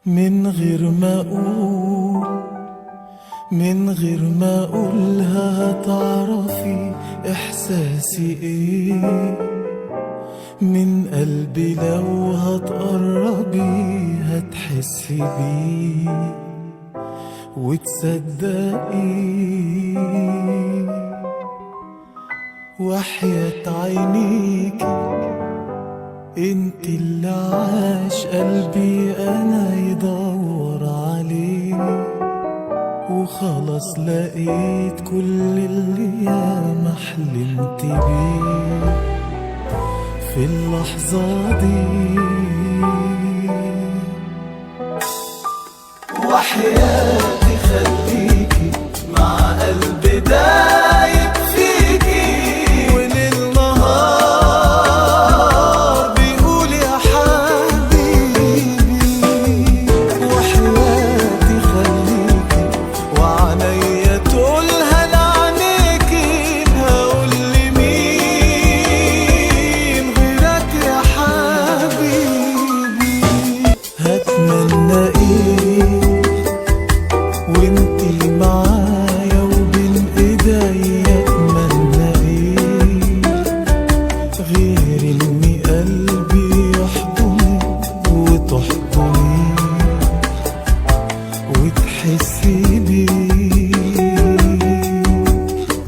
من غير ما اقول، من غير ما اقولها هتعرفي احساسي ايه. من قلبي لو هتقربي هتحسي بيه وتصدقي. وحياة عينيكي انت اللي عاش قلبي انا يدور عليه، وخلاص لقيت كل اللي ياما حلمت بيه في اللحظة دي. وحياة